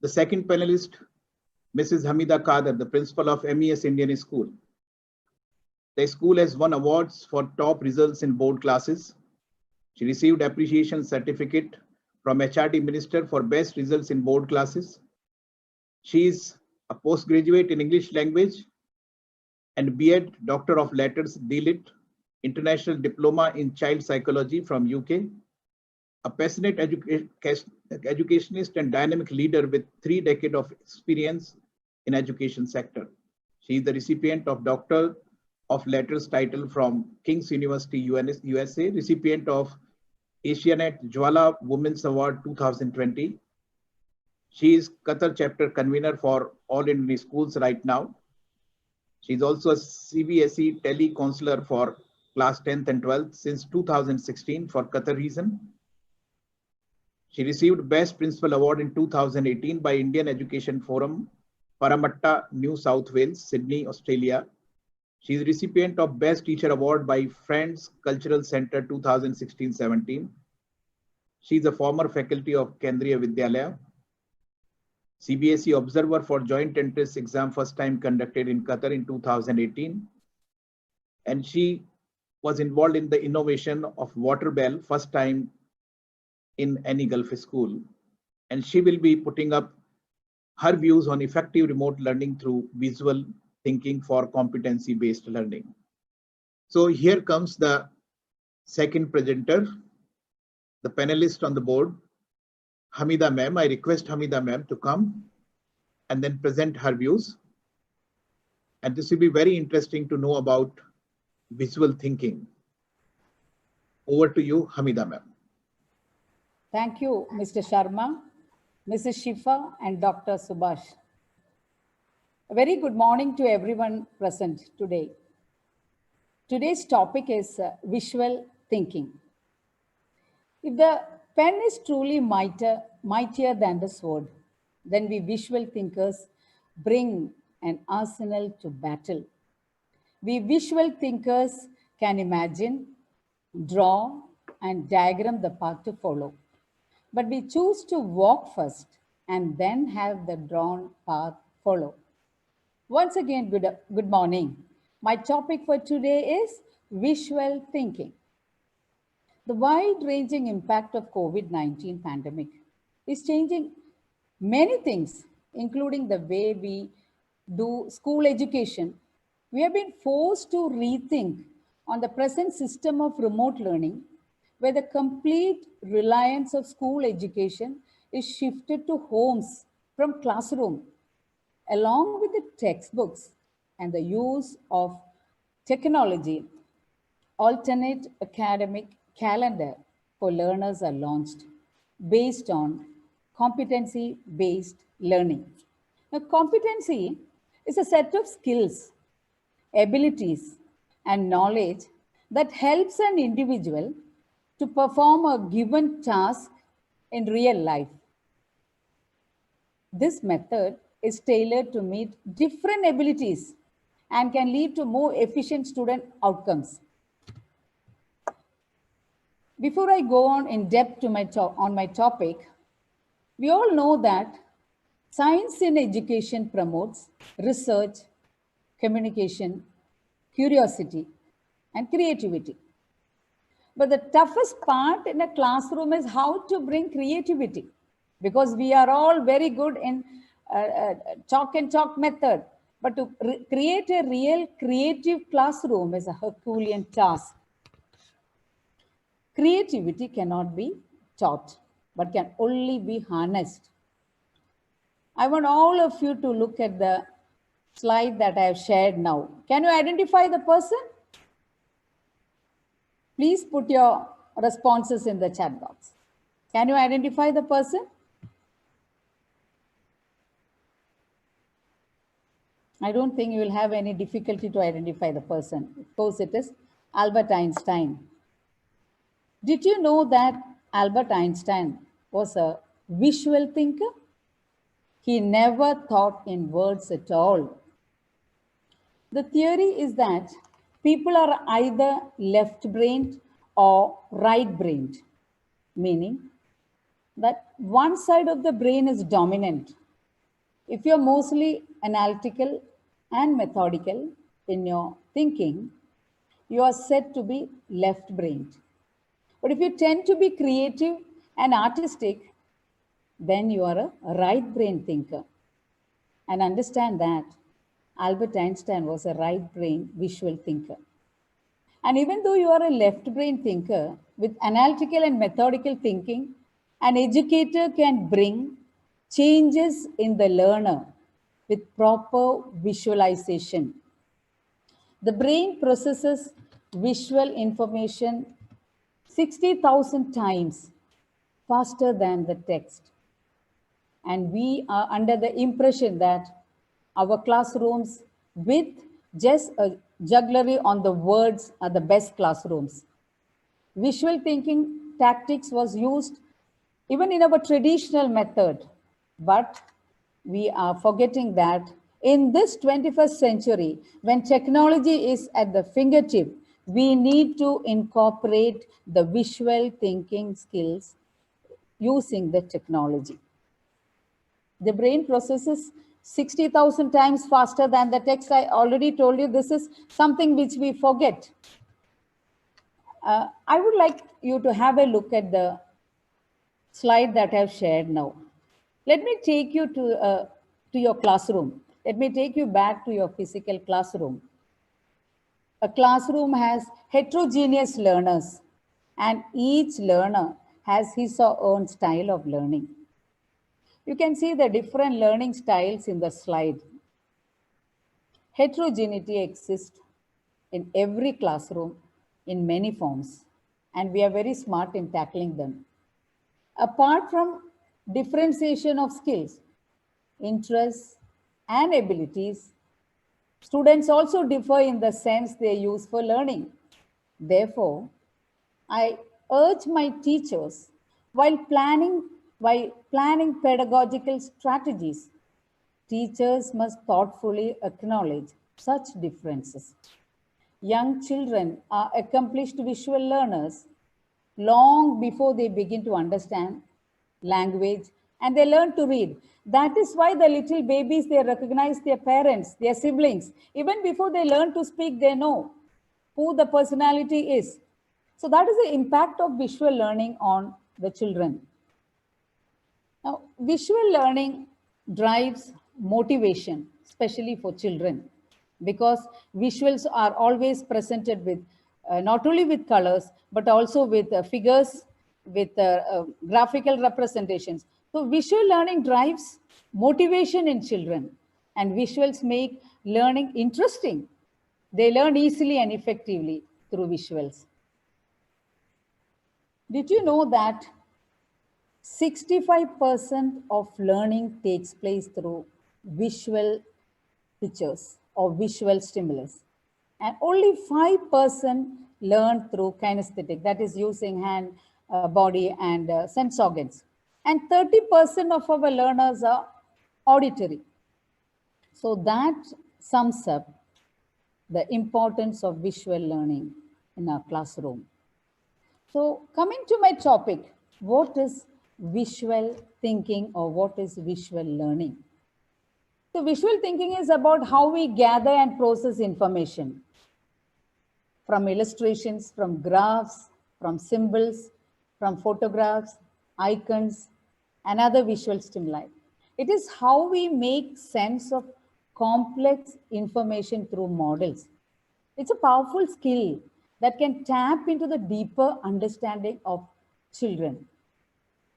The second panelist, Mrs. Hamida Kader, the principal of MES Indian School. The school has won awards for top results in board classes. She received appreciation certificate from HRD Minister for best results in board classes. She is a postgraduate in English language and B.Ed Doctor of Letters, DLIT, International Diploma in Child Psychology from UK, a passionate educationist and dynamic leader with 3 decades of experience in education sector. She is the recipient of Doctor of Letters title from King's University, USA, recipient of Asianet Jwala Women's Award 2020. She is Qatar chapter convener for All Indian Schools right now. She is also a CBSE tele-counselor for class 10th and 12th since 2016 for Qatar region. She received Best Principal Award in 2018 by Indian Education Forum, Parramatta, New South Wales, Sydney, Australia. She is recipient of Best Teacher Award by Friends Cultural Centre 2016-17. She is a former faculty of Kendriya Vidyalaya. CBSE Observer for Joint Entrance Exam first time conducted in Qatar in 2018. And she was involved in the innovation of water bell first time in any Gulf school. And she will be putting up her views on effective remote learning through visual thinking for competency-based learning. So here comes the second presenter, the panelist on the board, Hamida ma'am. I request Hamida ma'am to come and then present her views. And this will be very interesting to know about visual thinking. Over to you, Hamida ma'am. Thank you, Mr. Sharma, Mrs. Shifa, and Dr. Subhash. A very good morning to everyone present today. Today's topic is visual thinking. If the pen is truly mightier than the sword, then we visual thinkers bring an arsenal to battle. We visual thinkers can imagine, draw, and diagram the path to follow. But we choose to walk first and then have the drawn path follow. Once again, good morning. My topic for today is visual thinking. The wide-ranging impact of COVID-19 pandemic is changing many things, including the way we do school education. We have been forced to rethink on the present system of remote learning, where the complete reliance of school education is shifted to homes from classroom, along with the textbooks and the use of technology. Alternate academic calendar for learners are launched based on competency-based learning. Now, competency is a set of skills, abilities, and knowledge that helps an individual to perform a given task in real life. This method is tailored to meet different abilities and can lead to more efficient student outcomes. Before I go on in depth to my topic, we all know that science in education promotes research, communication, curiosity, and creativity. But the toughest part in a classroom is how to bring creativity, because we are all very good in chalk and chalk method. But to create a real creative classroom is a Herculean task. Creativity cannot be taught, but can only be harnessed. I want all of you to look at the slide that I have shared now. Can you identify the person? Please put your responses in the chat box. Can you identify the person? I don't think you will have any difficulty to identify the person. Of course, it is Albert Einstein. Did you know that Albert Einstein was a visual thinker? He never thought in words at all. The theory is that people are either left-brained or right-brained, meaning that one side of the brain is dominant If you're mostly analytical and methodical in your thinking, you are said to be left-brained. But if you tend to be creative and artistic, then you are a right-brain thinker. And understand that Albert Einstein was a right-brain visual thinker. And even though you are a left-brain thinker, with analytical and methodical thinking, an educator can bring changes in the learner with proper visualization. The brain processes visual information 60,000 times faster than the text. And we are under the impression that our classrooms with just a jugglery on the words are the best classrooms. Visual thinking tactics was used even in our traditional method, but we are forgetting that in this 21st century, when technology is at the fingertip, we need to incorporate the visual thinking skills using the technology. The brain processes 60,000 times faster than the text. I already told you this is something which we forget. I would like you to have a look at the slide that I've shared now. Let me take you to your classroom. Let me take you back to your physical classroom. A classroom has heterogeneous learners, and each learner has his or her own style of learning. You can see the different learning styles in the slide. Heterogeneity exists in every classroom in many forms, and we are very smart in tackling them. Apart from differentiation of skills, interests, and abilities, students also differ in the sense they use for learning. Therefore, I urge my teachers while planning pedagogical strategies, teachers must thoughtfully acknowledge such differences. Young children are accomplished visual learners long before they begin to understand language and they learn to read. That is why the little babies, they recognize their parents, their siblings. Even before they learn to speak, they know who the personality is. So that is the impact of visual learning on the children. Now, visual learning drives motivation, especially for children, because visuals are always presented with not only with colors, but also with figures, with graphical representations. So visual learning drives motivation in children, and visuals make learning interesting. They learn easily and effectively through visuals. Did you know that 65% of learning takes place through visual pictures or visual stimulus? And only 5% learn through kinesthetic, that is using hand, body, and sense organs. And 30% of our learners are auditory. So that sums up the importance of visual learning in our classroom. So coming to my topic, what is visual thinking or what is visual learning? So visual thinking is about how we gather and process information from illustrations, from graphs, from symbols, from photographs, icons, and other visual stimuli. It is how we make sense of complex information through models. It's a powerful skill that can tap into the deeper understanding of children.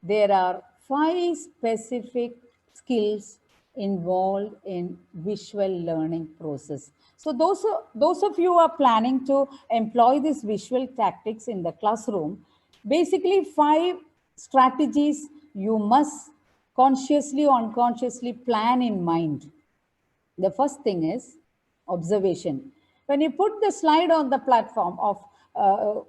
There are 5 specific skills involved in visual learning process. So those of you who are planning to employ these visual tactics in the classroom, basically 5 strategies you must consciously or unconsciously plan in mind. The first thing is observation. When you put the slide on the platform of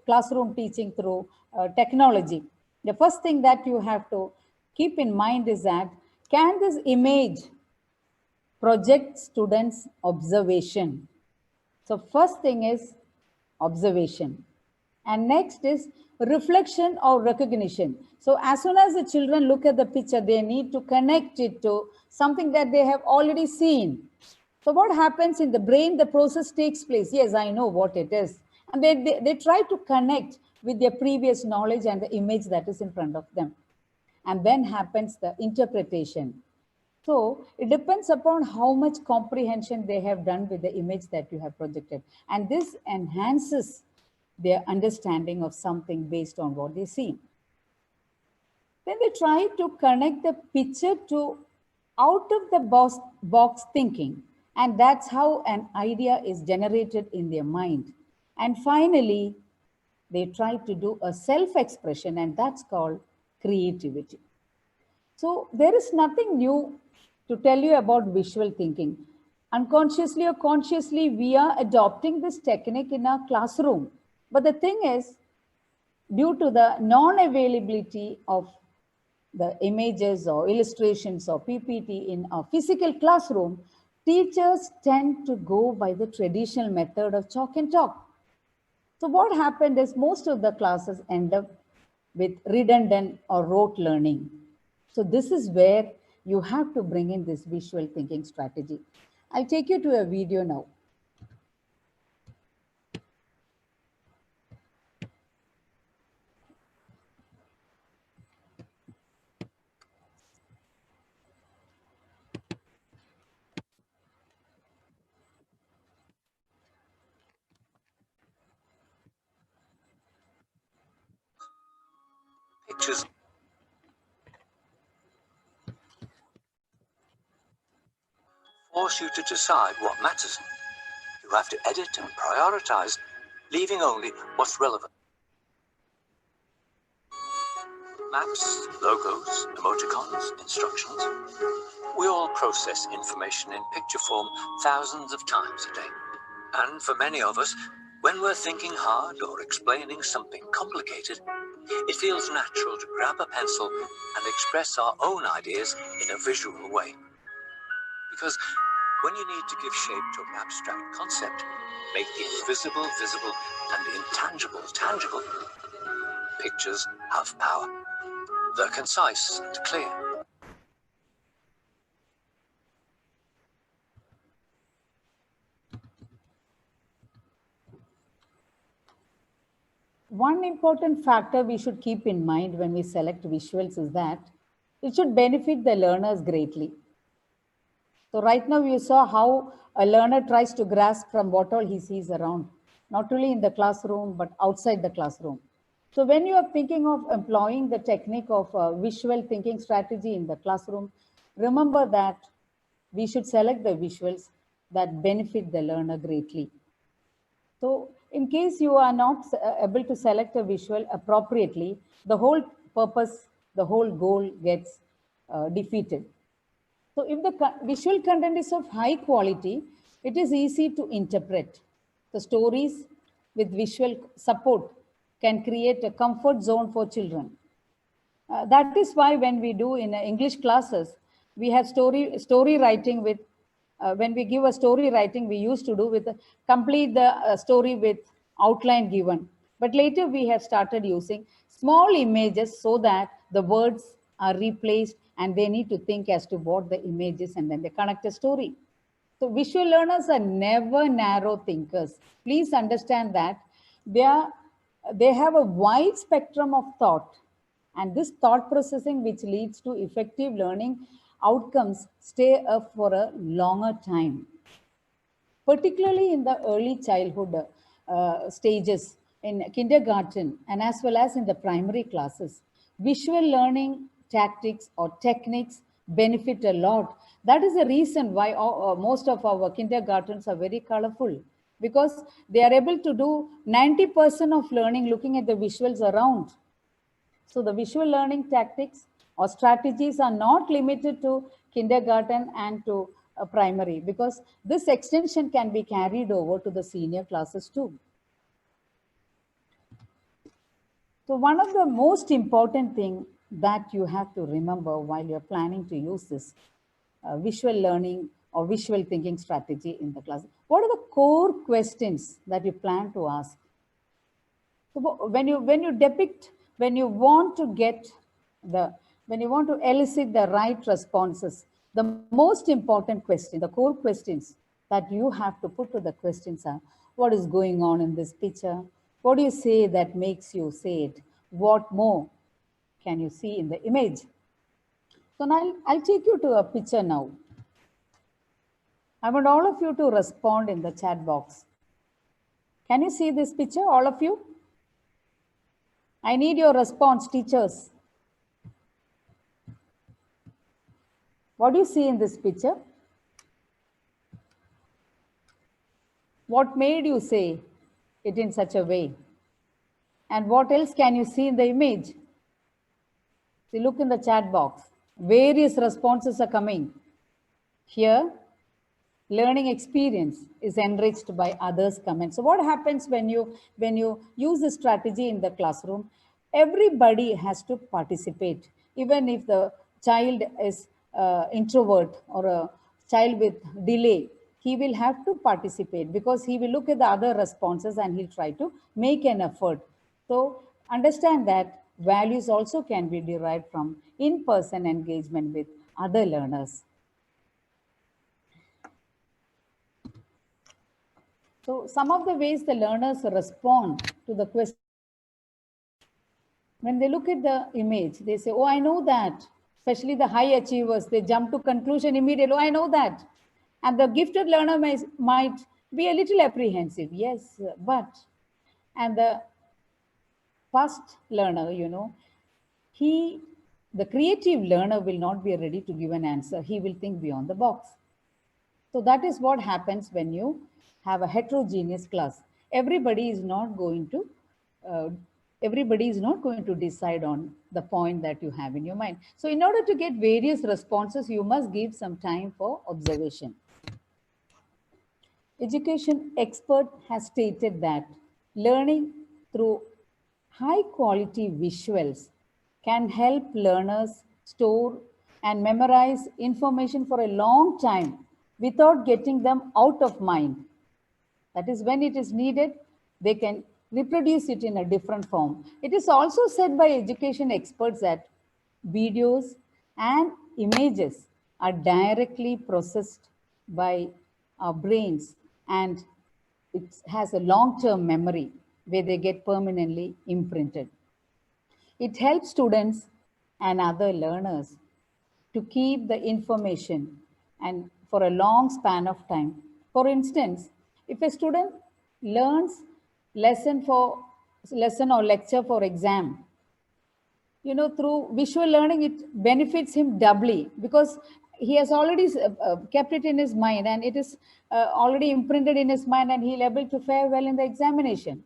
classroom teaching through technology, the first thing that you have to keep in mind is that, can this image project students' observation? So first thing is observation. And next is reflection or recognition. So as soon as the children look at the picture, they need to connect it to something that they have already seen. So what happens in the brain, the process takes place. Yes, I know what it is. And they try to connect with their previous knowledge and the image that is in front of them. And then happens the interpretation. So it depends upon how much comprehension they have done with the image that you have projected. And this enhances their understanding of something based on what they see. Then they try to connect the picture to out of the box thinking. And that's how an idea is generated in their mind. And finally, they try to do a self-expression, and that's called creativity. So there is nothing new to tell you about visual thinking. Unconsciously or consciously, we are adopting this technique in our classroom. But the thing is, due to the non-availability of the images or illustrations or PPT in a physical classroom, teachers tend to go by the traditional method of chalk and talk. So what happened is most of the classes end up with redundant or rote learning. So this is where you have to bring in this visual thinking strategy. I'll take you to a video now. Pictures force you to decide what matters. You have to edit and prioritize, leaving only what's relevant. Maps, logos, emoticons, instructions. We all process information in picture form thousands of times a day. And for many of us, when we're thinking hard or explaining something complicated, it feels natural to grab a pencil and express our own ideas in a visual way. Because when you need to give shape to an abstract concept, make the invisible visible and the intangible tangible, pictures have power. They're concise and clear. One important factor we should keep in mind when we select visuals is that it should benefit the learners greatly. So right now you saw how a learner tries to grasp from what all he sees around, not only in the classroom, but outside the classroom. So when you are thinking of employing the technique of visual thinking strategy in the classroom, remember that we should select the visuals that benefit the learner greatly. So in case you are not able to select a visual appropriately, the whole purpose, the whole goal gets defeated. So if the visual content is of high quality, it is easy to interpret. The stories with visual support can create a comfort zone for children. That is why when we do in English classes, we have story writing with, when we give a story writing, we used to do with complete the story with outline given. But later we have started using small images so that the words are replaced and they need to think as to what the image is and then they connect a story. So visual learners are never narrow thinkers. Please understand that they have a wide spectrum of thought, and this thought processing which leads to effective learning outcomes stay up for a longer time, particularly in the early childhood stages in kindergarten and as well as in the primary classes. Visual learning tactics or techniques benefit a lot. That is the reason why most of our kindergartens are very colorful, because they are able to do 90% of learning looking at the visuals around. So the visual learning tactics or strategies are not limited to kindergarten and to primary, because this extension can be carried over to the senior classes too. So one of the most important thing that you have to remember while you're planning to use this visual learning or visual thinking strategy in the class, what are the core questions that you plan to ask? So when you depict, when you want to get when you want to elicit the right responses, the most important question, the core questions that you have to put to the questions are: what is going on in this picture? What do you say that makes you say it? What more can you see in the image? So now I'll take you to a picture now. I want all of you to respond in the chat box. Can you see this picture, all of you? I need your response, teachers. What do you see in this picture? What made you say it in such a way? And what else can you see in the image? See, look in the chat box. Various responses are coming. Here, learning experience is enriched by others' comments. So what happens when you use this strategy in the classroom? Everybody has to participate. Even if the child is introvert or a child with delay, he will have to participate because he will look at the other responses and he'll try to make an effort. So understand that values also can be derived from in-person engagement with other learners. So some of the ways the learners respond to the question, when they look at the image, they say, oh, I know that. Especially the high achievers, they jump to conclusion immediately, oh, I know that. And the gifted learner might be a little apprehensive, yes, but, and the fast learner, the creative learner will not be ready to give an answer. He will think beyond the box. So that is what happens when you have a heterogeneous class. Everybody is not going to decide on the point that you have in your mind. So in order to get various responses, you must give some time for observation. Education expert has stated that learning through high quality visuals can help learners store and memorize information for a long time without getting them out of mind. That is, when it is needed, they can reproduce it in a different form. It is also said by education experts that videos and images are directly processed by our brains, and it has a long-term memory where they get permanently imprinted. It helps students and other learners to keep the information and for a long span of time. For instance, if a student learns lesson or lecture for exam, through visual learning, it benefits him doubly because he has already kept it in his mind, and it is already imprinted in his mind, and he'll able to fare well in the examination.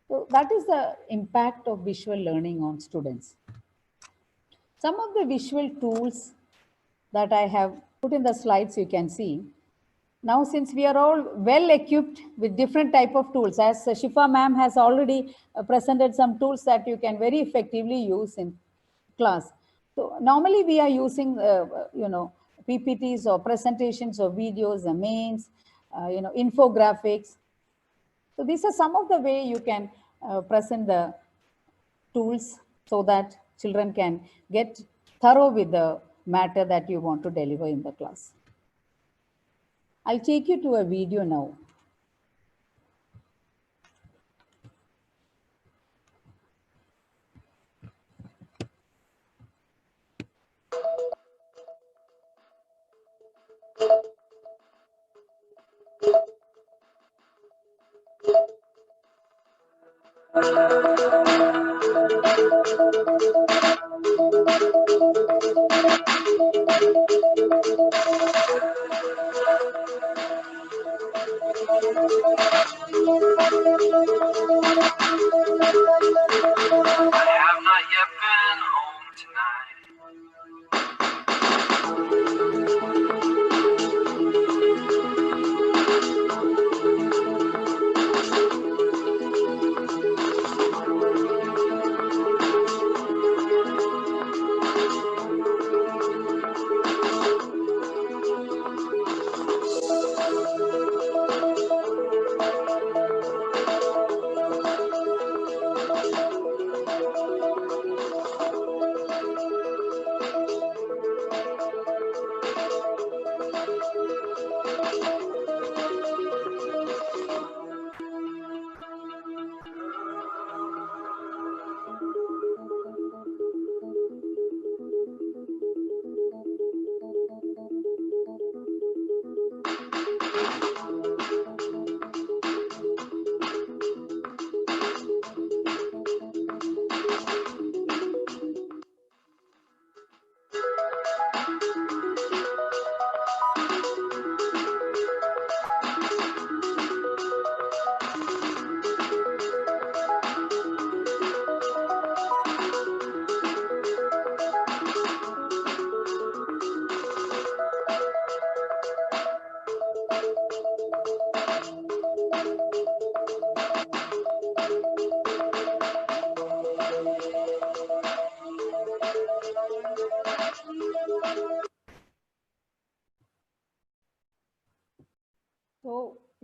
So that is the impact of visual learning on students. Some of the visual tools that I have put in the slides, you can see. Now, since we are all well equipped with different type of tools, as Shifa ma'am has already presented some tools that you can very effectively use in class. So normally we are using, PPTs or presentations or videos, the mains, infographics. So these are some of the way you can present the tools so that children can get thorough with the matter that you want to deliver in the class. I'll take you to a video now.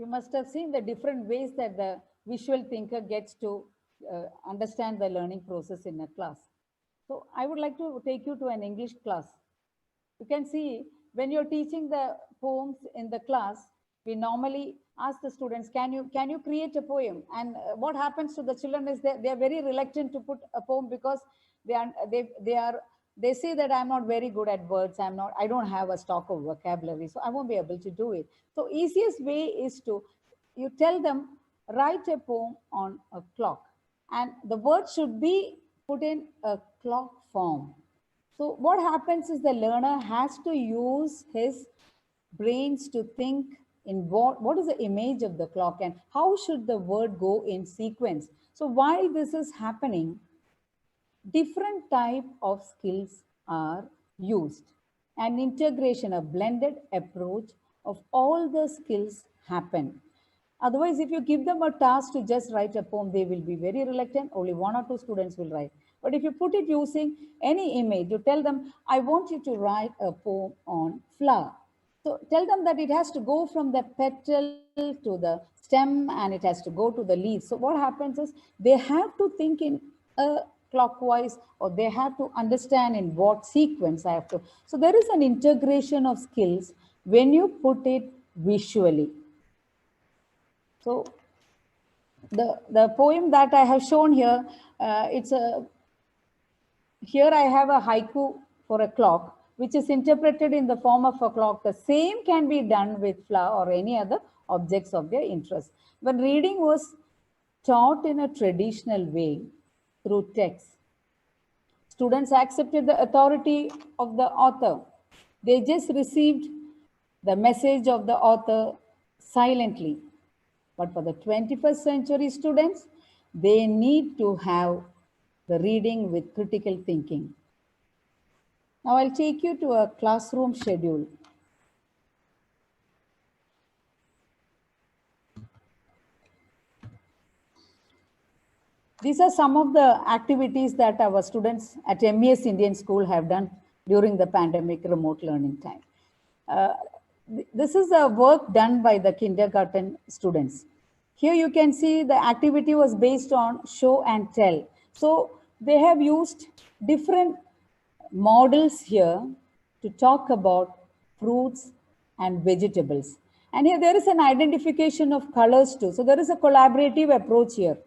You must have seen the different ways that the visual thinker gets to understand the learning process in a class. So I would like to take you to an English class. You can see when you're teaching the poems in the class, we normally ask the students, can you create a poem? And what happens to the children is that they are very reluctant to put a poem because they say that I'm not very good at words. I don't have a stock of vocabulary, so I won't be able to do it. So easiest way is to, you tell them, write a poem on a clock, and the word should be put in a clock form. So what happens is the learner has to use his brains to think in what is the image of the clock and how should the word go in sequence. So while this is happening, different type of skills are used. An integration, a blended approach of all the skills happen. Otherwise, if you give them a task to just write a poem, they will be very reluctant. Only one or two students will write. But if you put it using any image, you tell them, I want you to write a poem on flower. So tell them that it has to go from the petal to the stem and it has to go to the leaf. So what happens is they have to think in a clockwise, or they have to understand in what sequence I have to. So there is an integration of skills when you put it visually. So the poem that I have shown here, here I have a haiku for a clock, which is interpreted in the form of a clock. The same can be done with flower or any other objects of their interest. When reading was taught in a traditional way through text, students accepted the authority of the author. They just received the message of the author silently. But for the 21st century students, they need to have the reading with critical thinking. Now I'll take you to a classroom schedule. These are some of the activities that our students at MES Indian School have done during the pandemic remote learning time. This is a work done by the kindergarten students. Here you can see the activity was based on show and tell. So they have used different models here to talk about fruits and vegetables. And here there is an identification of colors too. So there is a collaborative approach here.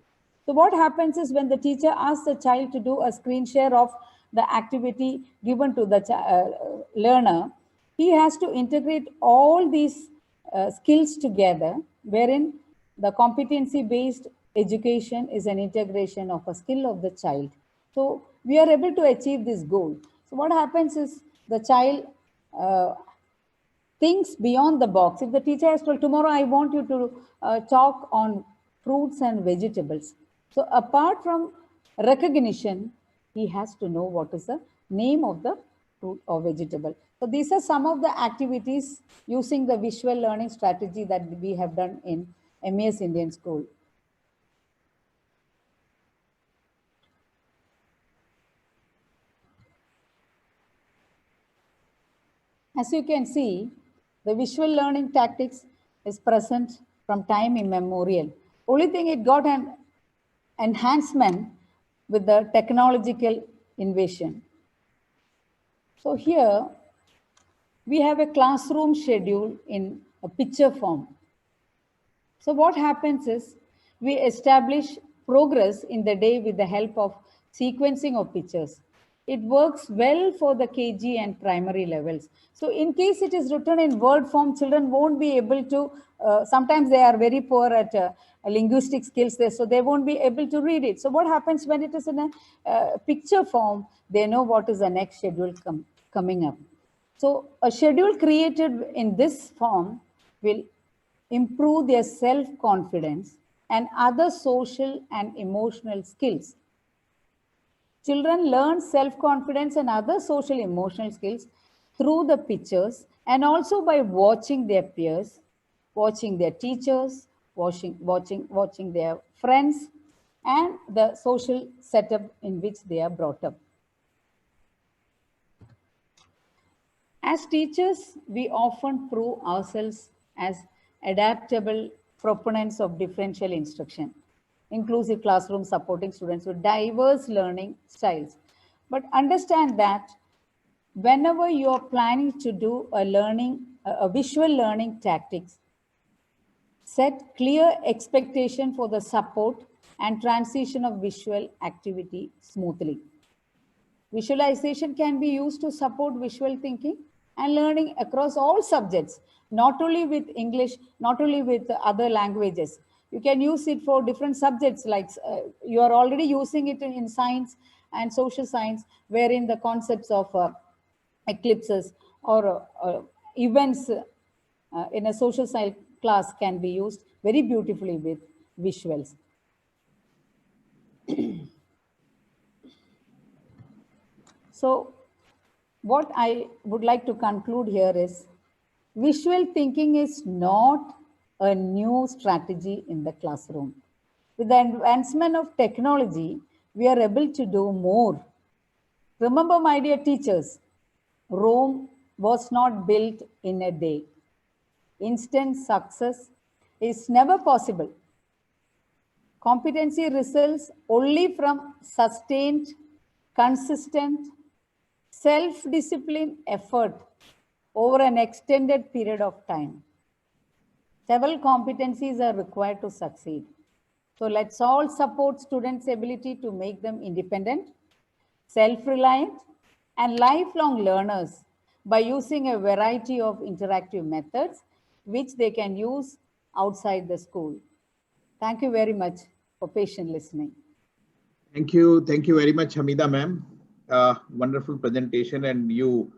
So what happens is when the teacher asks the child to do a screen share of the activity given to the learner, he has to integrate all these skills together, wherein the competency-based education is an integration of a skill of the child. So we are able to achieve this goal. So what happens is the child thinks beyond the box. If the teacher has told, tomorrow I want you to talk on fruits and vegetables. So apart from recognition, he has to know what is the name of the fruit or vegetable. So these are some of the activities using the visual learning strategy that we have done in MES Indian School. As you can see, the visual learning tactics is present from time immemorial. Only thing, it got an enhancement with the technological innovation. So here we have a classroom schedule in a picture form. So what happens is we establish progress in the day with the help of sequencing of pictures. It works well for the KG and primary levels. So in case it is written in word form, children won't be able to, sometimes they are very poor at linguistic skills there, so they won't be able to read it. So what happens when it is in a picture form, they know what is the next schedule coming up. So a schedule created in this form will improve their self-confidence and other social and emotional skills. Children learn self-confidence and other social emotional skills through the pictures and also by watching their peers, watching their teachers, watching their friends, and the social setup in which they are brought up. As teachers, we often prove ourselves as adaptable proponents of differential instruction, inclusive classroom supporting students with diverse learning styles. But understand that whenever you are planning to do a visual learning tactics, set clear expectation for the support and transition of visual activity smoothly. Visualization can be used to support visual thinking and learning across all subjects, not only with English, not only with other languages. You can use it for different subjects, like you are already using it in science and social science, wherein the concepts of eclipses or events in a social science class can be used very beautifully with visuals. So what I would like to conclude here is visual thinking is not a new strategy in the classroom. With the advancement of technology, we are able to do more. Remember, my dear teachers, Rome was not built in a day. Instant success is never possible. Competency results only from sustained, consistent, self-discipline effort over an extended period of time. Several competencies are required to succeed. So let's all support students' ability to make them independent, self-reliant, and lifelong learners by using a variety of interactive methods which they can use outside the school. Thank you very much for patient listening. Thank you. Thank you very much, Hamida ma'am. Wonderful presentation, and you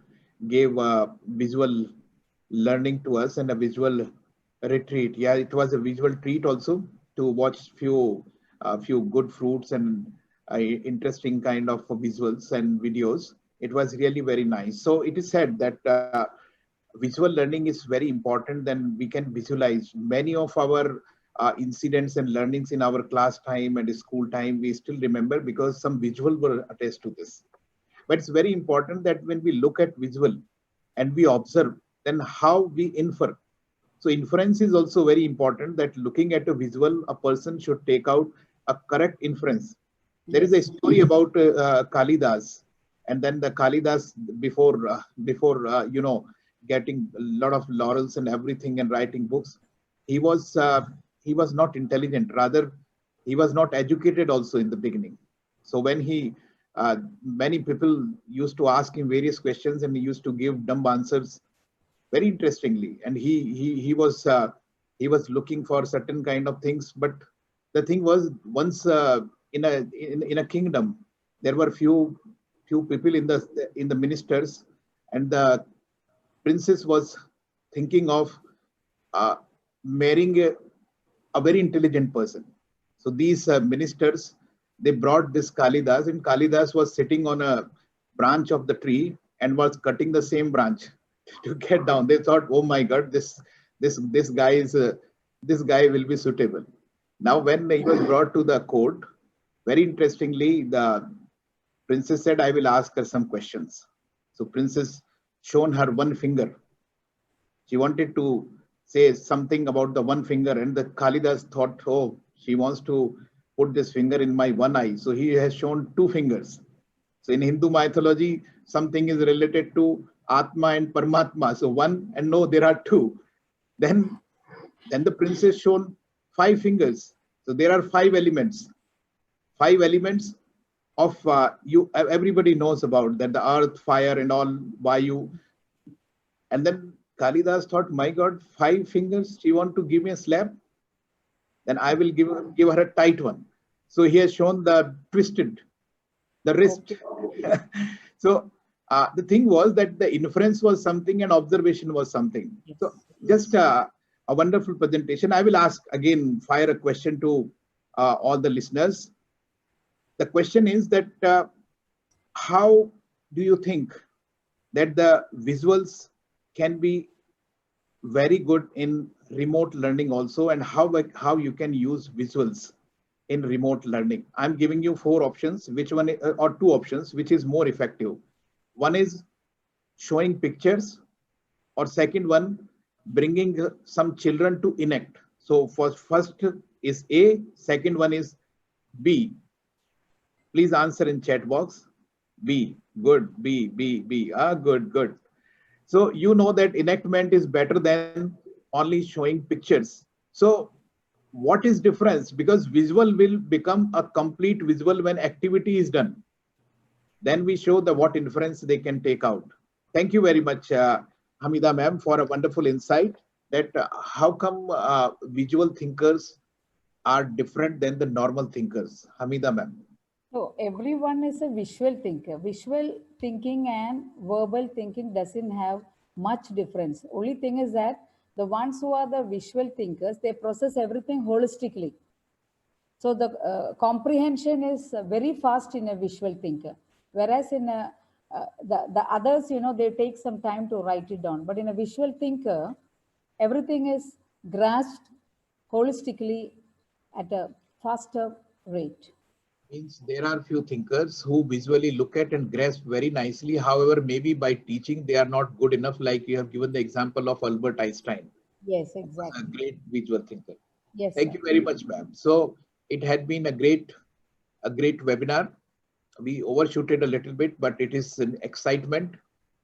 gave visual learning to us and a visual retreat. Yeah, it was a visual treat also to watch few good fruits and interesting kind of visuals and videos. It was really very nice. So it is said that visual learning is very important. Then we can visualize many of our incidents and learnings in our class time and school time. We still remember because some visual were attached to this. But it's very important that when we look at visual and we observe, then how we infer. So inference is also very important, that looking at a visual, a person should take out a correct inference. There is a story about Kalidas, and then the Kalidas before getting a lot of laurels and everything and writing books, he was not intelligent. Rather, he was not educated also in the beginning. So when many people used to ask him various questions, and he used to give dumb answers very interestingly. And he was looking for certain kind of things. But the thing was, once in a kingdom, there were few people in the ministers, and the princess was thinking of marrying a very intelligent person. So these ministers, they brought this Kalidas, and Kalidas was sitting on a branch of the tree and was cutting the same branch to get down. They thought, oh my God, this guy will be suitable. Now, when he was brought to the court, very interestingly, the princess said, I will ask her some questions. So princess shown her one finger. She wanted to say something about the one finger, and the Kalidas thought, oh, she wants to put this finger in my one eye. So he has shown two fingers. So in Hindu mythology, something is related to Atma and Paramatma. So one, and no, there are two. Then the princess shown 5 fingers. So there are 5 elements. 5 elements of everybody knows about that, the earth, fire, and all, Vayu. And then Kalidas thought, my God, 5 fingers. She want to give me a slap. Then I will give her a tight one. So he has shown the twisted, the wrist. Okay. So the thing was that the inference was something and observation was something. Yes. So just a wonderful presentation. I will fire a question to all the listeners. The question is that how do you think that the visuals can be very good in remote learning also, and how you can use visuals in remote learning? I'm giving you 4 options, which one or 2 options, which is more effective. One is showing pictures, or second one, bringing some children to enact. So for first is A, second one is B. Please answer in chat box. B, good, B. Good, good. So you know that enactment is better than only showing pictures. So what is difference? Because visual will become a complete visual when activity is done. Then we show the what inference they can take out. Thank you very much, Hamida ma'am, for a wonderful insight that how come visual thinkers are different than the normal thinkers. Hamida ma'am. So everyone is a visual thinker. Visual thinking and verbal thinking doesn't have much difference. Only thing is that the ones who are the visual thinkers, they process everything holistically. So the comprehension is very fast in a visual thinker, whereas in the others, you know, they take some time to write it down. But in a visual thinker, everything is grasped holistically at a faster rate. Means there are few thinkers who visually look at and grasp very nicely. However, maybe by teaching, they are not good enough. Like you have given the example of Albert Einstein. Yes, exactly. A great visual thinker. Yes, Thank sir. you very much, ma'am. So it had been a great webinar. We overshooted a little bit, but it is an excitement,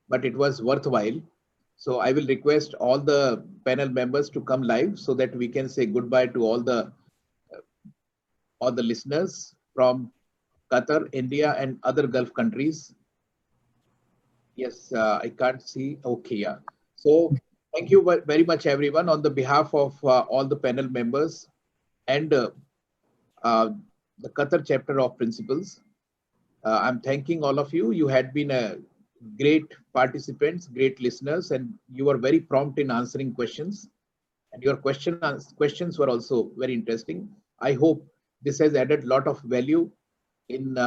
but it was worthwhile. So I will request all the panel members to come live so that we can say goodbye to all the listeners from Qatar, India, and other Gulf countries. Yes, I can't see. Okay, yeah. So thank you very much, everyone, on the behalf of all the panel members and the Qatar chapter of principals. I'm thanking all of you. You had been a great participants, great listeners, and you were very prompt in answering questions. And your questions were also very interesting. I hope this has added a lot of value in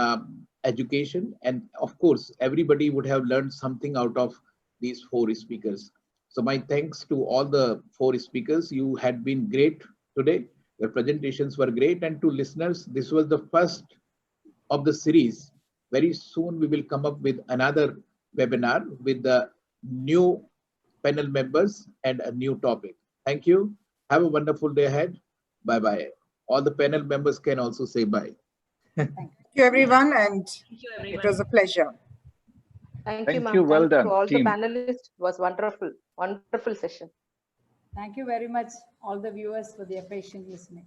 education. And of course, everybody would have learned something out of these four speakers. So my thanks to all the four speakers. You had been great today. Your presentations were great. And to listeners, this was the first of the series. Very soon we will come up with another webinar with the new panel members and a new topic. Thank you. Have a wonderful day ahead. Bye-bye. All the panel members can also say bye. Thank you, everyone, and it was a pleasure. Thank you, Thank ma'am. you. Well Thank you done, all team. the panelists. It was wonderful, wonderful session. Thank you very much, all the viewers, for their patient listening.